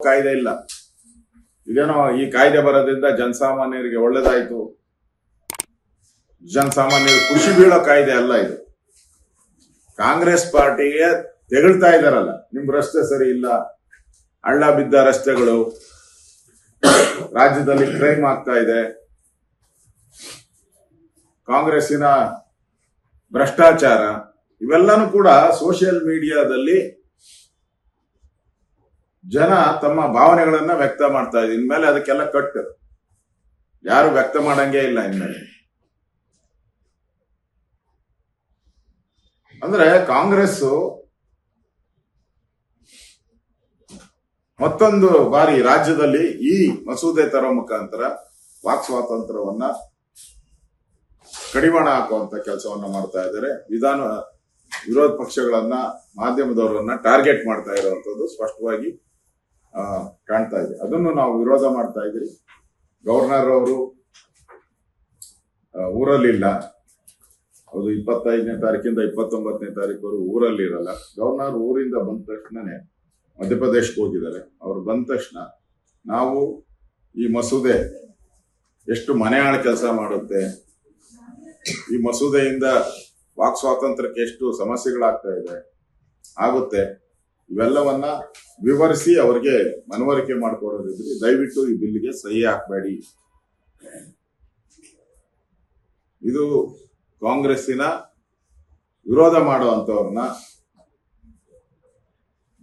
ಕಾಯ್ದೆ ಇಲ್ಲ. ಇದೇನೋ ಈ ಕಾಯ್ದೆ ಬರೋದ್ರಿಂದ ಜನಸಾಮಾನ್ಯರಿಗೆ ಒಳ್ಳೇದಾಯ್ತು, ಜನಸಾಮಾನ್ಯರು ಖುಷಿ ಬೀಳೋ ಕಾಯ್ದೆ ಅಲ್ಲ ಇದು. ಕಾಂಗ್ರೆಸ್ ಪಾರ್ಟಿಗೆ ತೆಗಳ್ತಾ ಇದಾರಲ್ಲ, ನಿಮ್ ರಸ್ತೆ ಸರಿ ಇಲ್ಲ, ಹಳ್ಳ ಬಿದ್ದ ರಸ್ತೆಗಳು, ರಾಜ್ಯದಲ್ಲಿ ಕ್ರೈಮ್ ಆಗ್ತಾ ಇದೆ, ಕಾಂಗ್ರೆಸ್ಸಿನ ಭ್ರಷ್ಟಾಚಾರ, ಇವೆಲ್ಲನೂ ಕೂಡ ಸೋಷಿಯಲ್ ಮೀಡಿಯಾದಲ್ಲಿ ಜನ ತಮ್ಮ ಭಾವನೆಗಳನ್ನ ವ್ಯಕ್ತ ಮಾಡ್ತಾ ಇದೆ. ಇನ್ಮೇಲೆ ಅದಕ್ಕೆಲ್ಲ ಕಟ್ಟು, ಯಾರು ವ್ಯಕ್ತ ಮಾಡಂಗೇ ಇಲ್ಲ ಇನ್ಮೇಲೆ. ಅಂದ್ರೆ ಕಾಂಗ್ರೆಸ್ ಮತ್ತೊಂದು ಬಾರಿ ರಾಜ್ಯದಲ್ಲಿ ಈ ಮಸೂದೆ ತರೋ ಮುಖಾಂತರ ವಾಕ್ ಸ್ವಾತಂತ್ರ್ಯವನ್ನ ಕಡಿವಾಣ ಹಾಕುವಂತ ಕೆಲಸವನ್ನ ಮಾಡ್ತಾ ಇದ್ದಾರೆ. ವಿರೋಧ ಪಕ್ಷಗಳನ್ನ, ಮಾಧ್ಯಮದವರನ್ನ ಟಾರ್ಗೆಟ್ ಮಾಡ್ತಾ ಇರುವಂತದ್ದು ಸ್ಪಷ್ಟವಾಗಿ ಕಾಣ್ತಾ ಇದೆ. ಅದನ್ನು ನಾವು ವಿರೋಧ ಮಾಡ್ತಾ ಇದ್ದೀವಿ. ಗವರ್ನರ್ ಅವರು ಊರಲ್ಲಿಲ್ಲ, ಅದು 25ನೇ ತಾರೀಕಿಂದ 29ನೇ ತಾರೀಕುವರೆಗೂ ಊರಲ್ಲಿ ಇರಲ್ಲ. ಗವರ್ನರ್ ಊರಿಂದ ಬಂದ ತಕ್ಷಣನೇ ಮಧ್ಯಪ್ರದೇಶಕ್ಕೆ ಹೋಗಿದ್ದಾರೆ. ಅವ್ರು ಬಂದ ತಕ್ಷಣ ನಾವು ಈ ಮಸೂದೆ ಎಷ್ಟು ಮನೆಯಾಳ ಕೆಲಸ ಮಾಡುತ್ತೆ, ಈ ಮಸೂದೆಯಿಂದ ವಾಕ್ ಸ್ವಾತಂತ್ರ್ಯಕ್ಕೆ ಎಷ್ಟು ಸಮಸ್ಯೆಗಳಾಗ್ತಾ ಇದೆ ಆಗುತ್ತೆ, ಇವೆಲ್ಲವನ್ನ ವಿವರಿಸಿ ಅವರಿಗೆ ಮನವರಿಕೆ ಮಾಡಿಕೊಡೋದಿದ್ರೆ ದಯವಿಟ್ಟು ಈ ಬಿಲ್ಗೆ ಸಹಿ ಹಾಕಬೇಡಿ. ಇದು ಕಾಂಗ್ರೆಸ್ಸಿನ ವಿರೋಧ ಮಾಡುವಂತವ್ರನ್ನ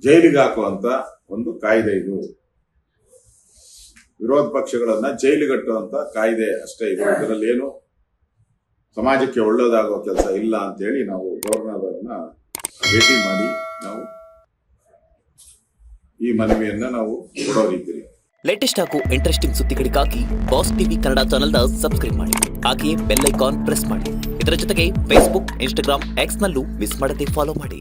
ಜೈಲಿಗೆ ಹಾಕುವಂತ ಒಂದು ಕಾಯ್ದೆ ಇದು. ವಿರೋಧ ಪಕ್ಷಗಳನ್ನ ಜೈಲಿಗಟ್ಟುವಂತ ಕಾಯ್ದೆ ಅಷ್ಟೇ ಇದು. ಇದರಲ್ಲಿ ಏನು ಸಮಾಜಕ್ಕೆ ಒಳ್ಳೇದಾಗುವ ಕೆಲಸ ಇಲ್ಲ ಅಂತೇಳಿ ನಾವು ಗವರ್ನರ್ ಅವರನ್ನ ಭೇಟಿ ಮಾಡಿ ನಾವು ಈ ಮನವಿಯನ್ನ ನಾವು ಕೊಡೋರಿದ್ದೀರಿ. ಲೇಟೆಸ್ಟ್ ಹಾಗೂ ಇಂಟ್ರೆಸ್ಟಿಂಗ್ ಸುದ್ದಿಗಳಿಗಾಗಿ ಬಾಸ್ ಟಿವಿ ಕನ್ನಡ ಚಾನೆಲ್ನ ಸಬ್ಸ್ಕ್ರೈಬ್ ಮಾಡಿ. ಹಾಗೆಯೇ ಬೆಲ್ ಐಕಾನ್ ಪ್ರೆಸ್ ಮಾಡಿ. ಇದರ ಜೊತೆಗೆ ಫೇಸ್ಬುಕ್, ಇನ್ಸ್ಟಾಗ್ರಾಮ್, ಎಕ್ಸ್ ನಲ್ಲೂ ಮಿಸ್ ಮಾಡದೆ ಫಾಲೋ ಮಾಡಿ.